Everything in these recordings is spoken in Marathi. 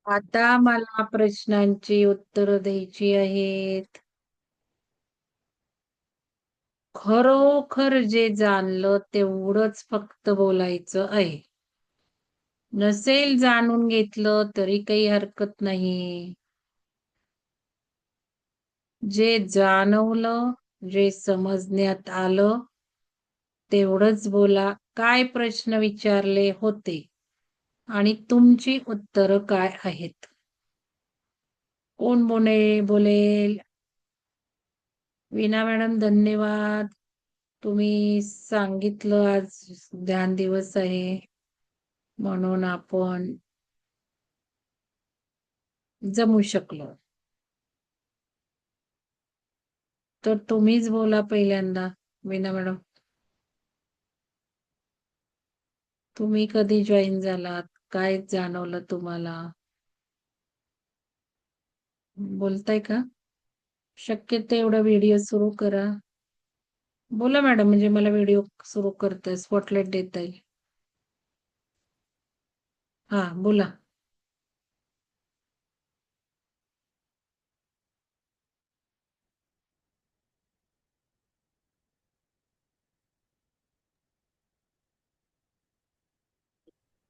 आता मला प्रश्नांची उत्तर द्यायची आहेत. खरोखर जे जाणलं तेवढंच फक्त बोलायचं आहे. नसेल जाणून घेतलं तरी काही हरकत नाही. जे जाणवलं, जे समजण्यात आलं तेवढंच बोला. काय प्रश्न विचारले होते आणि तुमची उत्तरं काय आहेत? कोण बोलेल? वीणा मॅडम धन्यवाद. तुम्ही सांगितलं आज ध्यान दिवस आहे म्हणून आपण जमू शकलो. तर तुम्हीच बोला पहिल्यांदा वीणा मॅडम. तुम्ही कधी जॉईन झालात? काय जाणवलं तुम्हाला? बोलताय का? शक्य तेवढा व्हिडिओ सुरू करा. बोला मॅडम, म्हणजे मला व्हिडिओ सुरू करता स्पॉटलाइट देता येईल. हा बोला.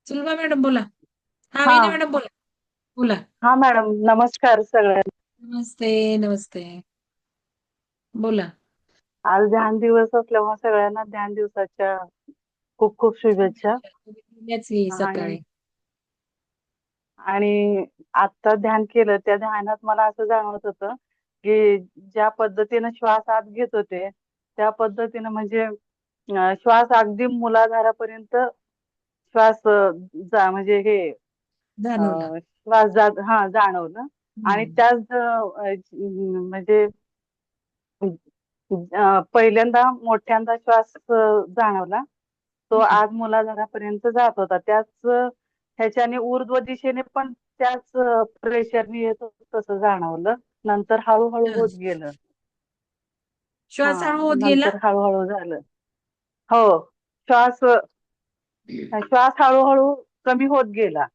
सुलभा मॅडम बोला. हा हा वीणा मॅडम बोला. बोला. हा मॅडम, नमस्कार सगळ्यांना. नमस्ते नमस्ते. बोला. आज ध्यान दिवस असल्यामुळे सगळ्यांना ध्यान दिवसाच्या खूप खूप शुभेच्छा. आणि सकाळी. आणि आता ध्यान केलं त्या ध्यानात मला असं जाणवत होतं की ज्या पद्धतीनं श्वास आत घेत होते त्या पद्धतीनं म्हणजे श्वास अगदी मूलाधारापर्यंत श्वास म्हणजे हे जाणवलं. श्वास जाणवलं. आणि हम्म. त्याच म्हणजे पहिल्यांदा मोठ्यांदा श्वास जाणवला. तो हम्म. आज मूलाधारापर्यंत जात होता. त्याच ह्याच्याने ऊर्ध्व दिशेने पण त्याच प्रेशरने येत होतं तसं जाणवलं. नंतर हळूहळू हा. होत गेलं. हा, श्वास हळू होत गेला. नंतर हळूहळू झालं. हो, श्वास श्वास हळूहळू कमी होत गेला.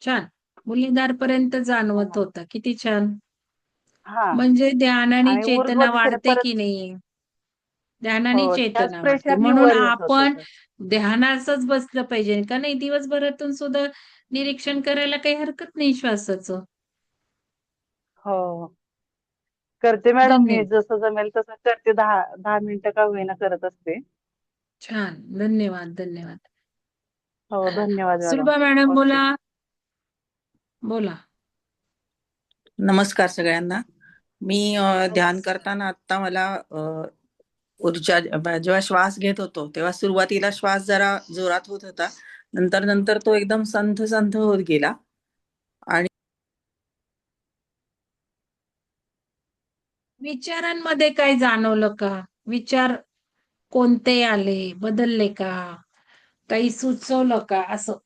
छान. मुलीदार पर्यंत जाणवत हा होता. किती छान. हा. म्हणजे ध्यानाने आणि ऊर्ध्व चेतना दिशेने वाढते परत की नाही? ध्यानाने हो त्याच चेतना वाढते प्रेशरने म्हणून वर येत होत आपण ते. ध्यानासच बसलं पाहिजे का नाही? दिवसभरातून सुद्धा निरीक्षण करायला काही हरकत नाही श्वासाचं. हो, करते मॅडम. मी धन्यवाद. जसं जमेल तसं करते. 10 10 मिनिटं का होईना करत असते. छान. धन्यवाद धन्यवाद. हो, धन्यवाद मॅडम. Sulabha madam okay. बोला. बोला. नमस्कार सगळ्यांना. मी ध्यान करताना आता मला ऊर्जा जेव्हा श्वास घेत होतो तेव्हा सुरुवातीला श्वास जरा जोरात होत होता. नंतर नंतर तो एकदम संथ संथ होत गेला. आणि विचारांमध्ये काय जाणवलं का? विचार कोणते आले? बदलले का? काही सुचवलं का? असं.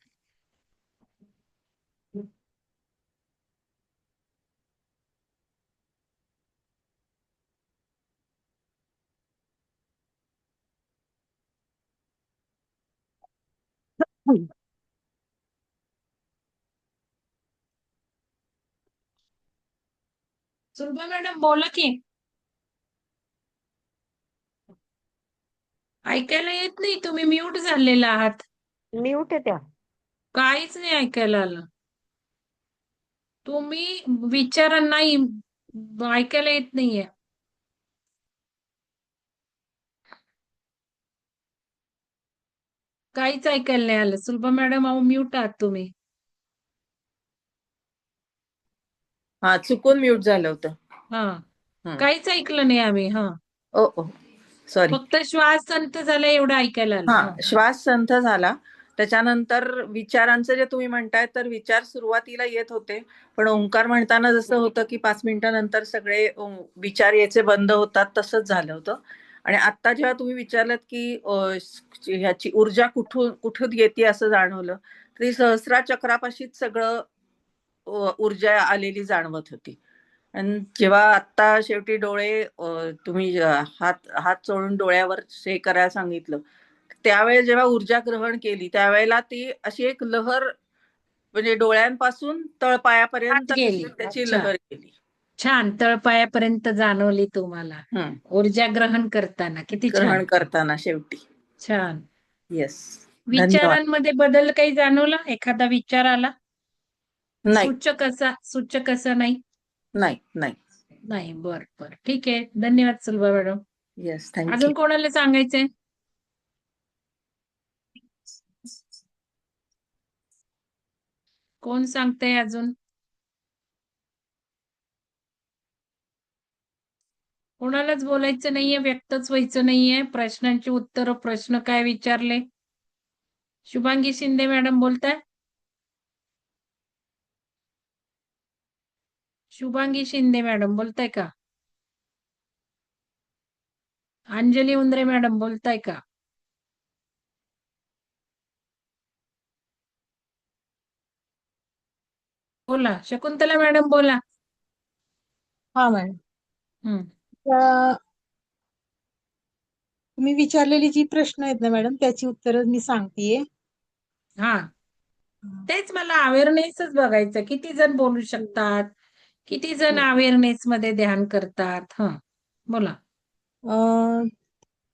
सुलभा मॅडम बोला की. ऐकायला येत नाही. तुम्ही म्यूट झालेला आहात. म्यूट आहे त्या. काहीच नाही ऐकायला आलं. तुम्ही विचारा नाही, ऐकायला येत नाहीये. काहीच ऐकायला नाही आलं. सुलभा मॅडम अहो म्यूट आहात तुम्ही. हा, चुकून म्यूट झालं होतं. हा, हं. काहीच ऐकलं नाही आम्ही. हा, ओ ओ सॉरी. फक्त श्वास संत झाला एवढं ऐकायला आलं. हा, हा. श्वास संथ झाला. त्याच्यानंतर विचारांचं जे तुम्ही म्हणताय तर विचार सुरुवातीला येत होते. पण ओंकार म्हणताना जसं होतं की 5 मिनिटानंतर सगळे विचार यायचे बंद होतात, तसंच झालं होतं. आणि आता जेव्हा तुम्ही विचारलात की ह्याची ऊर्जा कुठून येते असं जाणवलं, तरी सहस्रा चक्रापाशीच सगळं ऊर्जा आलेली जाणवत होती. आणि जेव्हा आता शेवटी डोळे तुम्ही हात हात चोळून डोळ्यावर हे करायला सांगितलं, त्यावेळेस जेव्हा ऊर्जा ग्रहण केली त्यावेळेला ती अशी एक लहर म्हणजे डोळ्यांपासून तळपायापर्यंत आत गेली. त्याची अच्छा. लहर गेली. छान. तळपायापर्यंत जाणवली तुम्हाला ऊर्जा ग्रहण करताना. किती छान. ग्रहण करताना शेवटी. छान. येस. धन्यवाद. विचारांमध्ये बदल काही जाणवला? एखादा विचार आला? नाही सूचक असा नाही? नाही नाही. नाही. बर. ठीक आहे. धन्यवाद सुलभा मॅडम. Yes, thank you. अजून कोणाला सांगायचंय? कोण सांगतंय अजून? कोणालाच बोलायचं नाहीये, व्यक्तच व्हायचं नाहीये. प्रश्नांची उत्तरं, प्रश्न काय विचारले? शुभांगी शिंदे मॅडम बोलताय? शुभांगी शिंदे मॅडम बोलताय का? अंजली उंद्रे मॅडम बोलताय का? बोला. शकुंतला मॅडम बोला. हा मॅडम. हम्म. तुम्ही विचारलेली जी प्रश्न आहेत ना मॅडम, त्याची उत्तरं मी सांगतेय. हा. तेच मला अवेअरनेसच बघायचं. किती जण बोलू शकतात? किती जण अवेअरनेस मध्ये ध्यान करतात? हा, बोला.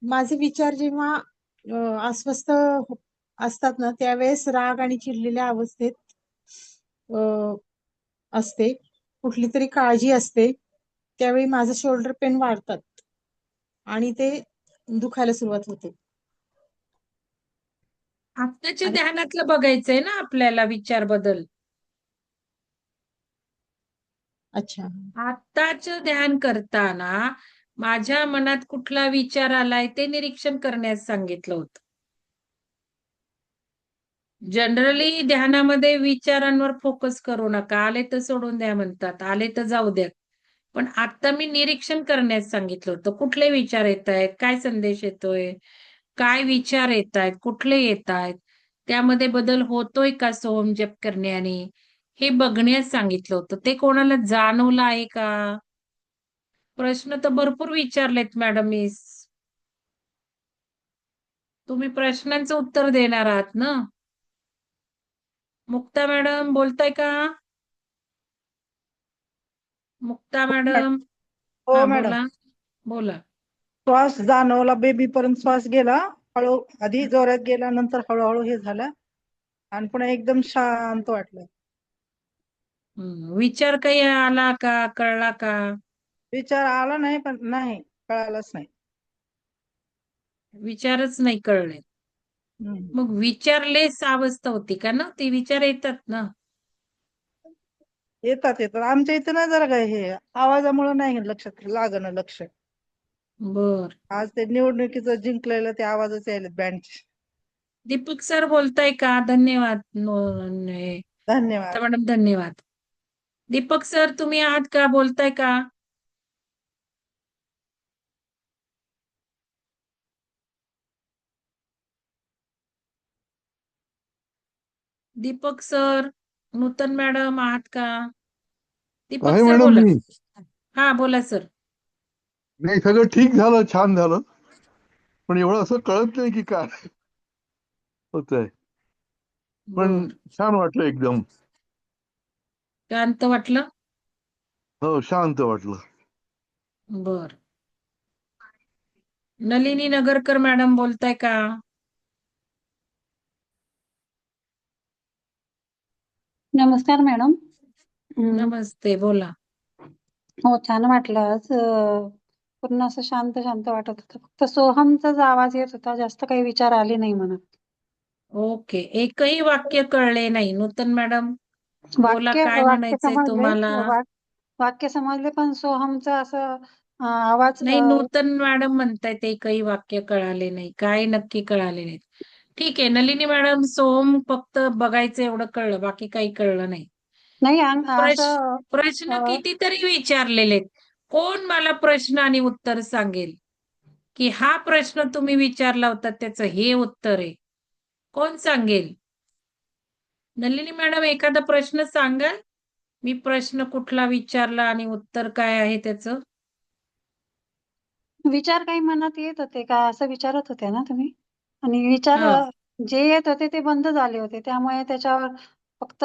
माझे विचार जेव्हा अस्वस्थ असतात ना, त्यावेळेस राग आणि चिडलेल्या अवस्थेत असते. कुठली तरी काळजी असते, त्यावेळी माझं शोल्डर पेन वाढतात आणि ते दुखायला सुरुवात होते. आत्ताच्या ध्यानातलं बघायचंय ना आपल्याला विचार बदल. अच्छा. आत्ताचं ध्यान करताना माझ्या मनात कुठला विचार आलाय ते निरीक्षण करण्यास सांगितलं होतं. जनरली ध्यानामध्ये विचारांवर फोकस करू नका. आले तर सोडून द्या म्हणतात, आले तर जाऊ द्या. पण आता मी निरीक्षण करण्यास सांगितलं होतं. कुठले विचार येत आहेत, काय संदेश येतोय, काय विचार येत आहेत, कुठले येत आहेत, त्यामध्ये बदल होतोय का सोहम जप करण्याने, हे बघण्यास सांगितलं होतं. ते कोणाला जाणवलं आहे का? प्रश्न तर भरपूर विचारलेत मॅडम मी. तुम्ही प्रश्नांचं उत्तर देणार आहात ना? मुक्ता मॅडम बोलताय का? मुक्ता मॅडम. हो हा, मॅडम. बोला. बोला. श्वास जाणवला, बेबी पर्यंत श्वास गेला. हळू आधी जोरात गेला, नंतर हळूहळू हे झालं आणि पुन्हा एकदम शांत वाटलं. विचार काही आला का, कळला का? विचार आला नाही, पण नाही कळालंच नाही. विचारच नाही कळले. मग विचारलेस अवस्था होती का ना? ती विचार येतात ना. येतात. आमच्या इथे ना जरा काय हे आवाजामुळे नाही लक्षात लागणं लक्ष. बर. आज ते निवडणुकीचं जिंकलेलं ते आवाजच यायला बँडचे. दीपक सर बोलताय का? धन्यवाद. धन्यवाद. मॅडम धन्यवाद. दीपक सर तुम्ही आहात का? बोलताय का? दीपक सर, नूतन मॅडम आहात का? दीपक आहे सर मॅडम बोला. मी. हा, बोला सर. नाही, सगळं ठीक झालं, छान झालं, पण एवढं असं कळत नाही की काय होतंय. पण बर. छान वाटलं एकदम. शांत वाटलं? हो, शांत वाटलं. बर. नलिनी नगरकर मॅडम बोलताय का? नमस्कार मॅडम. नमस्ते, बोला. हो, छान वाटलं आज. पूर्ण असं शांत शांत वाटत होतं. फक्त सोहमचाच आवाज येत होता, जास्त काही विचार आले नाही मनात. ओके. एकही वाक्य कळले नाही. नूतन मॅडम बोला, वाक्य काय वाक्य म्हणायचंय समजले, तुम्हाला? वाक्य समजले, पण सोहमचा असं आवाज नाही, नूतन मॅडम म्हणतायत एकही वाक्य कळाले नाही. काय नक्की कळाले नाही? ठीक आहे. नलिनी मॅडम, सोहम फक्त बघायचं एवढं कळलं, बाकी काही कळलं नाही. नाही असं प्रश्न कितीतरी विचारलेले. कोण मला प्रश्न आणि उत्तर सांगेल की हा प्रश्न तुम्ही विचारला होता त्याचं हे उत्तर आहे? कोण सांगेल? नलिनी मॅडम, एखादा प्रश्न सांगाल? मी प्रश्न कुठला विचारला आणि उत्तर काय आहे त्याचं? विचार काही मनात येत होते का असं विचारत होते ना तुम्ही? आणि विचार हा. जे येत होते ते बंद झाले होते, त्यामुळे त्याच्यावर फक्त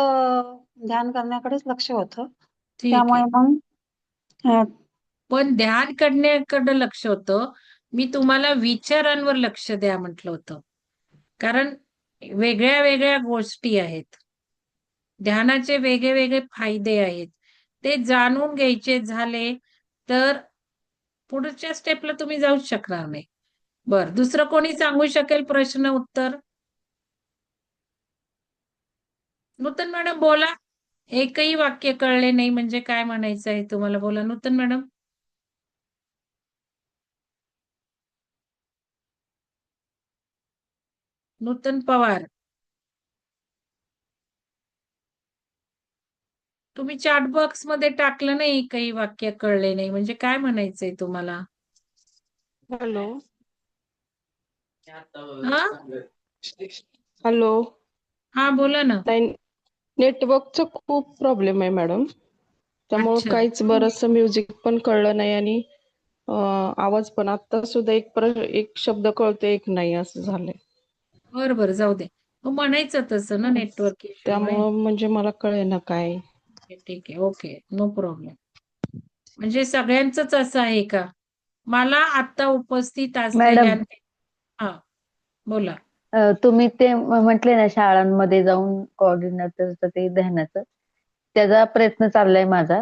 ध्यान करण्याकडेच लक्ष होतं. ठीक त्यामुळे आहे. मग पण ध्यान करण्याकडे लक्ष होतं. मी तुम्हाला विचारांवर लक्ष द्या म्हटलं होतं. कारण वेगळ्या वेगळ्या गोष्टी आहेत. ध्यानाचे वेगळे वेगळे फायदे आहेत. ते जाणून घ्यायचे झाले तर पुढच्या स्टेपला तुम्ही जाऊच शकणार नाही. बरं, दुसरं कोणी सांगू शकेल प्रश्न उत्तर? नूतन मॅडम बोला. एकही वाक्य कळले नाही म्हणजे काय म्हणायचं आहे तुम्हाला? बोला नूतन मॅडम. नूतन पवार, तुम्ही चॅट बॉक्स मध्ये टाकलं नाही काही वाक्य कळले नाही म्हणजे काय म्हणायचंय तुम्हाला? हॅलो. हा हॅलो. हा बोला ना. नाही, नेटवर्कचा खूप प्रॉब्लेम आहे मॅडम. त्यामुळं अच्छा, काहीच बरंचसं म्युझिक पण कळलं नाही आणि आवाज पण आता सुद्धा एक शब्द कळतो एक नाही असं झालंय. बरं बरं जाऊ दे. मग म्हणायचं तसं ना नेटवर्क इश्यूमुळे. त्यामुळं म्हणजे मला कळेना काय. ठीक आहे, ओके, नो प्रॉब्लेम. म्हणजे सगळ्यांचंच असं आहे का? मला आता उपस्थित मॅडम, असलेल्या हा बोला. तुम्ही ते म्हटले ना शाळांमध्ये जाऊन कोऑर्डिनेटरचं ते ध्यानाचं, त्याचा प्रयत्न चाललाय माझा.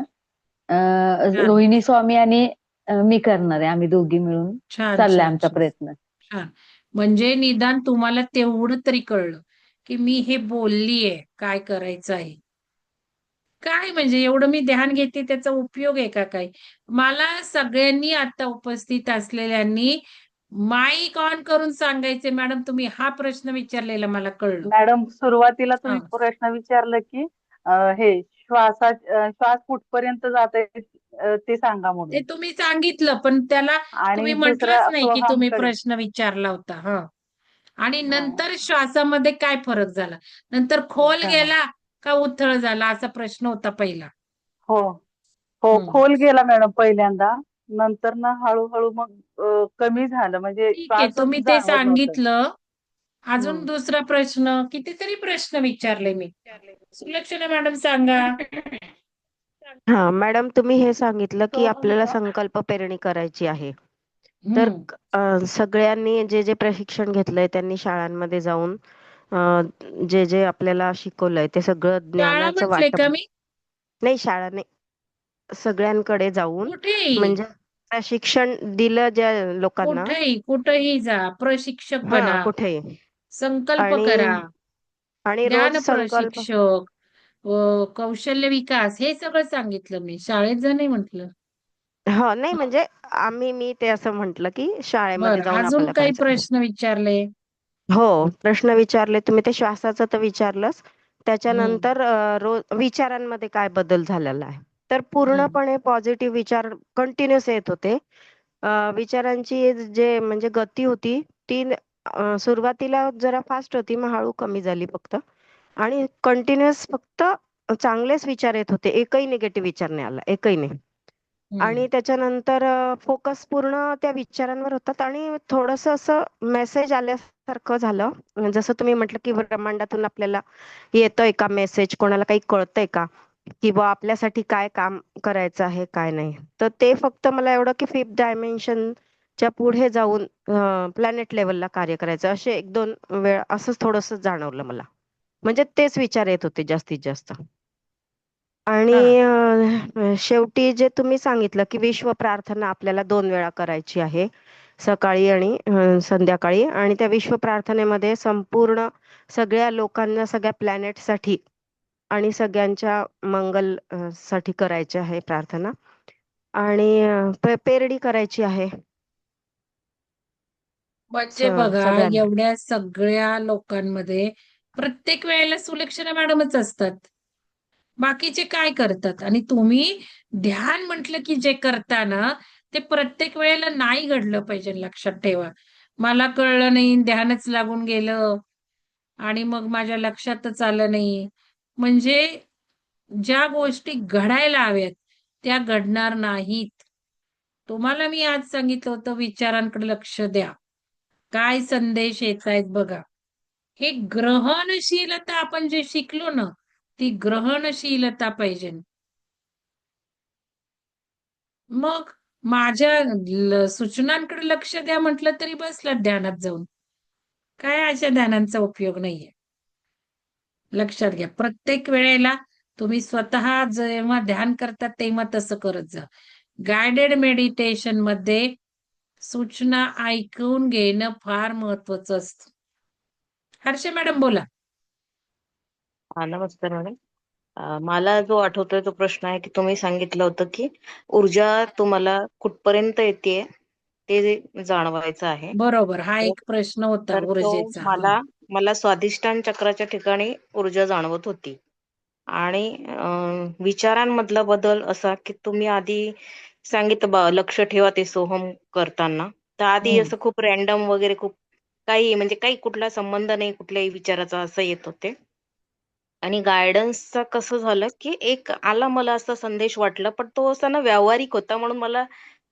छान रोहिणी स्वामी आणि मी करणार आहे. आम्ही दोघी मिळून छान चाललाय छान आमचा छान प्रयत्न. छान. म्हणजे निदान तुम्हाला तेवढं तरी कळलं की मी हे बोललीये, काय करायचं आहे. काय म्हणजे एवढं मी ध्यान घेते त्याचा उपयोग आहे का काही? मला सगळ्यांनी आता उपस्थित असलेल्यांनी माईक ऑन करून सांगायचे, मॅडम तुम्ही हा प्रश्न विचारलेला मला कळलं. मॅडम, सुरुवातीला तुम्ही हा. प्रश्न विचारलं की हे श्वास कुठपर्यंत जाते ते सांगा ते म्हणून. तुम्ही सांगितलं पण त्याला आणि तुम्ही म्हटलंच दुसरा नाही की तुम्ही सोहमकडे. प्रश्न विचारला होता. हा. आणि हा, नंतर श्वासामध्ये काय फरक झाला? नंतर खोल झाला. गेला का उथळ झाला असा प्रश्न होता पहिला. हो हो, हम्म. खोल गेला मॅडम पहिल्यांदा. नंतर ना हळूहळू मग कमी झालं, म्हणजे ठीक आहे, श्वासच तुम्ही ते जाणवत नव्हतं. सांगितलं. अजून हम्म. दुसरा प्रश्न, कितीतरी प्रश्न विचारले मी. सुलक्षणा मॅडम सांगा. हा मॅडम, तुम्ही हे सांगितलं की आपल्याला सोहम, संकल्प पेरणी करायची आहे. तर हम्म. सगळ्यांनी जे जे प्रशिक्षण घेतलंय त्यांनी शाळांमध्ये जाऊन जे जे आपल्याला शिकवलंय ते सगळं शाळा ज्ञानाचं म्हटले वाटप. का मी? नाही, शाळा नाही, सगळ्यांकडे जाऊन कुठेही म्हणजे प्रशिक्षण दिलं ज्या लोकांना. कुठेही जा, प्रशिक्षक हा, बना, कुठेही. संकल्प आणि करा, आणि रोज ध्यान संकल्प. प्रशिक्षक, कौशल्य विकास, हे सगळं सांगितलं मी. शाळेत जा नाही म्हटलं. हा, नाही म्हणजे मी ते असं म्हंटल की शाळेमध्ये बरं, जाऊन अजून आपल्याला काही करायचं. प्रश्न विचारले? हो, प्रश्न विचारले तुम्ही. ते श्वासाचं तर विचारलंच. हम्म. त्याच्यानंतर रोज विचारांमध्ये काय बदल झालेला आहे. तर हम्म. पूर्णपणे पॉझिटिव्ह विचार कंटिन्युअस येत होते. विचारांची जे म्हणजे गती होती ती सुरुवातीला जरा फास्ट होती, मग हळू कमी झाली फक्त. आणि कंटिन्युअस फक्त चांगलेच विचार येत होते. एकही निगेटिव्ह विचार नाही आला, एकही नाही. हम्म. आणि त्याच्यानंतर फोकस पूर्ण त्या विचारांवर होतात आणि थोडंसं असं मेसेज आल्यासारखं झालं. जसं तुम्ही म्हटलं की ब्रह्मांडातून आपल्याला येतोय का मेसेज, कोणाला काही कळतंय का, किंवा आपल्यासाठी काय काम करायचं आहे काय नाही. तर ते फक्त मला एवढं की 5th डायमेन्शनच्या पुढे जाऊन प्लॅनेट लेवलला कार्य करायचं, असे 1-2 वेळ असंच थोडंसं जाणवलं मला. म्हणजे तेच विचार येत होते जास्तीत जास्त. हा. आणि शेवटी जे तुम्ही सांगितलं की विश्व प्रार्थना आपल्याला 2 वेळा करायची आहे, सकाळी आणि संध्याकाळी. आणि त्या विश्व प्रार्थनेमध्ये संपूर्ण सगळ्या लोकांना, सगळ्या प्लॅनेटसाठी आणि सगळ्यांच्या मंगल साठी करायची आहे प्रार्थना. आणि पेरणी करायची आहे म्हणजे बघा, सगळ्यांना. एवढ्या सगळ्या लोकांमध्ये प्रत्येक वेळेला सुलक्षणा मॅडमच असतात. बाकीचे काय करतात? आणि तुम्ही ध्यान म्हटलं की जे करता ना, ते प्रत्येक वेळेला नाही घडलं पाहिजे, लक्षात ठेवा. मला कळलं नाही, ध्यानच लागून गेलं आणि मग माझ्या लक्षातच आलं नाही. म्हणजे ज्या गोष्टी घडायला हव्यात त्या घडणार नाहीत. तुम्हाला मी आज सांगितलं होतं विचारांकडे लक्ष द्या. काय संदेश येत आहेत बघा. हे ग्रहणशीलता आपण जे शिकलो ना, ती ग्रहणशीलता पाहिजे. मग माझ्या सूचनांकडे लक्ष द्या म्हटलं तरी बसलात ध्यानात जाऊन. काय अशा ध्यानांचा उपयोग नाहीये. लक्षात घ्या, प्रत्येक वेळेला तुम्ही स्वतः जेव्हा ध्यान करता तेव्हा तसं करत जा. गायडेड मेडिटेशन मध्ये सूचना ऐकून घेणं फार महत्वाचं असतं. हर्षे मॅडम बोला. नमस्कार मॅडम. मला जो आठवतोय तो प्रश्न आहे की तुम्ही सांगितलं होतं की ऊर्जा तुम्हाला कुठपर्यंत येते ते जाणवायचं आहे. बरोबर, हा एक प्रश्न होता तर तो ऊर्जेचा. मला स्वाधिष्ठान चक्राच्या ठिकाणी ऊर्जा जाणवत होती. आणि विचारांमधला बदल असा की तुम्ही आधी सांगितलं लक्ष ठेवा ते सोहम करताना, तर आधी असं खूप रॅन्डम वगैरे खूप काही कुठला संबंध नाही कुठल्याही विचाराचा असं येत होते. आणि गायडन्सचा कसं झालं की एक आला मला असा संदेश वाटला, पण तो असा ना व्यावहारिक होता म्हणून मला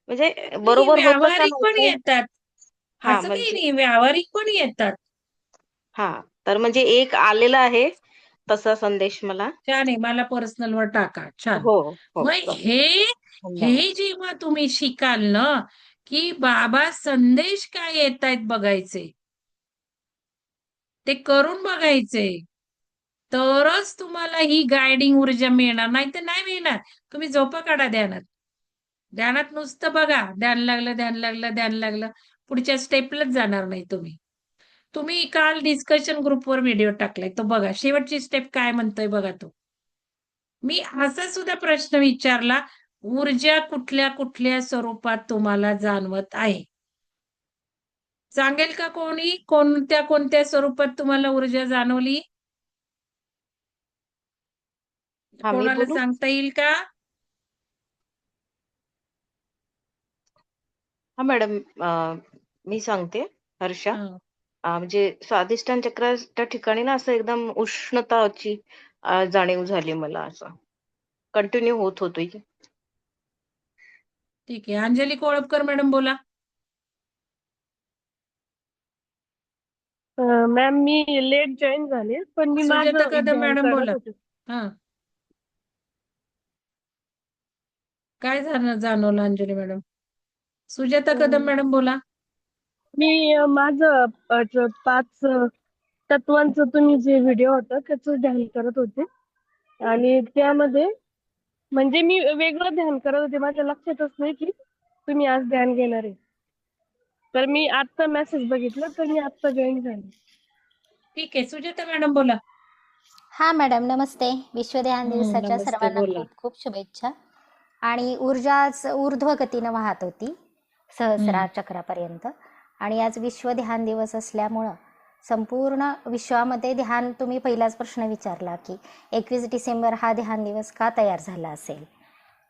म्हणजे नाही, बरोबर होतं का व्यावहारिक पण नव्हतं. येतात. हा असं काही म्हणजे नाही, व्यावहारिक पण येतात. तर म्हणजे एक आलेला आहे तसा संदेश मला. छान आहे, मला पर्सनल वर टाका. छान. हो हो मग चालेल. धन्यवाद. हे जेव्हा तुम्ही शिकाल ना की बाबा संदेश काय येत आहेत बघायचे, ते करून बघायचे, तरच तुम्हाला ही गायडिंग ऊर्जा मिळणार. नाही तर नाही मिळणार. तुम्ही झोपा काढा ध्यानात. ध्यानात नुसतं बघा, ध्यान लागलं, ध्यान लागलं, ध्यान लागलं, पुढच्या स्टेपलाच जाणार नाही तुम्ही. तुम्ही काल डिस्कशन ग्रुपवर व्हिडिओ टाकलाय, तो बघा. शेवटची स्टेप काय म्हणतोय बघा तो. मी असा सुद्धा प्रश्न विचारला, ऊर्जा कुठल्या कुठल्या स्वरूपात तुम्हाला जाणवत आहे? सांगेल का कोणी? कोणत्या कोणत्या स्वरूपात तुम्हाला ऊर्जा जाणवली? मी कोणाला बोलू? सांगता येईल का? मॅडम, मी सांगते हर्षा. म्हणजे स्वाधिष्ठान चक्राच्या ठिकाणी ना असं एकदम उष्णताची जाणीव झाली मला. असं कंटिन्यू होत होती. ठीक आहे. अंजली कोळपकर मॅडम बोला. मॅम मी लेट जॉईन झाले, पण मी सुजाता माझं कदम ध्यान मॅडम करत बोला. होते. काय जाणवलं अंजली मॅडम? सुजाता कदम मॅडम बोला. मी माझं 5 तत्वांचं तुम्ही जे व्हिडिओ होता त्याचं ध्यान करत होते. आणि त्यामध्ये म्हणजे मी वेगळं ध्यान करत होते, माझ्या लक्षातच नाही की तुम्ही आज ध्यान घेणार आहे. तर मी आत्ता मेसेज बघितलं, तर मी आत्ता जॉईन झाले. ठीक आहे. सुजाता मॅडम बोला. हा मॅडम, नमस्ते. विश्व ध्यान दिवसाच्या नमस्ते, सर्वांना बोला. खूप खूप शुभेच्छा. आणि ऊर्जाच ऊर्ध्व गतीनं वाहत होती सहस्रार चक्रापर्यंत. आणि आज विश्व ध्यान दिवस असल्यामुळं संपूर्ण विश्वामध्ये ध्यान, तुम्ही पहिलाच प्रश्न विचारला की 21 डिसेंबर हा ध्यान दिवस का तयार झाला असेल,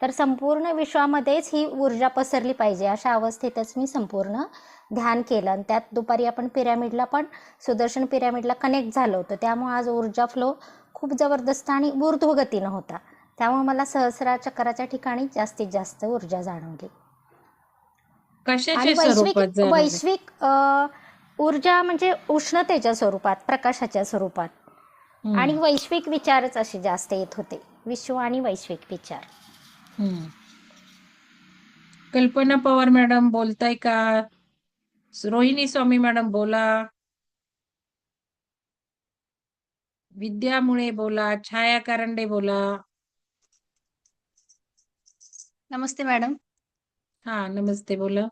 तर संपूर्ण विश्वामध्येच ही ऊर्जा पसरली पाहिजे अशा अवस्थेतच मी संपूर्ण ध्यान केलं. आणि त्यात दुपारी आपण पिरॅमिडला पण, सुदर्शन पिरॅमिडला कनेक्ट झालो होतो. त्यामुळे आज ऊर्जा फ्लो खूप जबरदस्त आणि ऊर्ध्व गतीनं होता. त्यामुळे मला सहस्रार चक्राच्या ठिकाणी जास्तीत जास्त ऊर्जा जाणवली. आणि कशाच्या स्वरूपात जाणवलं? वैश्विक ऊर्जा म्हणजे उष्णतेच्या स्वरूपात, प्रकाशाच्या स्वरूपात. आणि वैश्विक विचारच असे जास्त येत होते, विश्व आणि वैश्विक विचार. कल्पना पवार मॅडम बोलताय का? रोहिणी स्वामी मॅडम बोला. विद्या मुळे बोला. छाया कारंडे बोला. नमस्ते मॅडम. नमस्ते, बोला.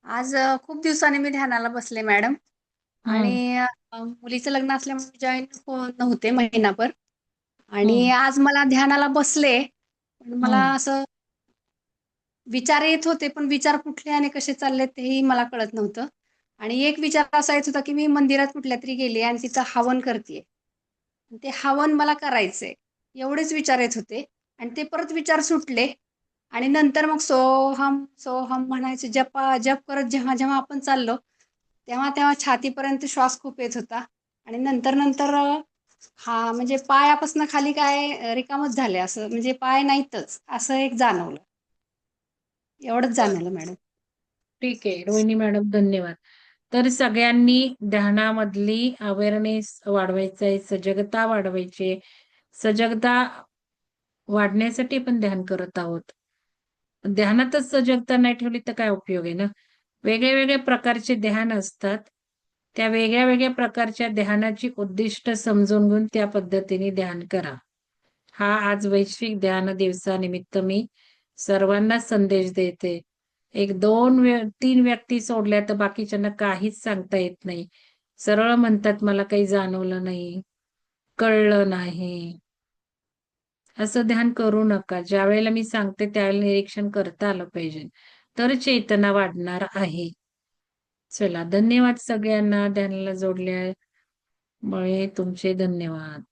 आज खूप दिवसांनी मी ध्यानाला बसले मॅडम. आणि मुलीचं लग्न असल्यामुळे जॉईन नव्हते महिनाभर. आणि आज मला ध्यानाला बसले, पण मला असं विचार येत होते, पण विचार कुठले आणि कसे चालले तेही मला कळत नव्हतं. आणि एक विचार असा येत होता की मी मंदिरात कुठल्या तरी गेले आणि तिथं हवन करते, ते हवन मला करायचंय, एवढेच विचार येत होते. आणि ते परत विचार सुटले. आणि नंतर मग सोहम सोहम म्हणायचे, जप करत जेव्हा जेव्हा आपण चाललो तेव्हा तेव्हा छातीपर्यंत श्वास खूप येत होता. आणि नंतर म्हणजे पायापासून खाली काय रिकामच झाले, असं म्हणजे पाय नाहीतच असं एक जाणवलं. एवढंच जाणवलं मॅडम. ठीक आहे रोहिणी मॅडम, धन्यवाद. तर सगळ्यांनी ध्यानामधली अवेअरनेस वाढवायचा आहे, सजगता वाढवायची आहे. सजगता वाढण्यासाठी आपण ध्यान करत आहोत. ध्यानातच सजगता नाही ठेवली तर काय उपयोग आहे ना. वेगळे वेगळे प्रकारचे ध्यान असतात. त्या वेगळ्या वेगळ्या प्रकारच्या ध्यानाची उद्दिष्ट समजून घेऊन त्या पद्धतीने ध्यान करा. हा आज वैश्विक ध्यान दिवसानिमित्त मी सर्वांना संदेश देते. 3 व्यक्ती सोडल्या तर बाकीच्यांना काहीच सांगता येत नाही. सरळ म्हणतात मला काही जाणवलं नाही, कळलं नाही. असं ध्यान करू नका. ज्या वेळेला मी सांगते त्यावेळेला निरीक्षण करता आलं पाहिजे. तर चेतना वाढणार आहे. चला, धन्यवाद सगळ्यांना ध्यानाला जोडल्यामुळे तुमचे धन्यवाद.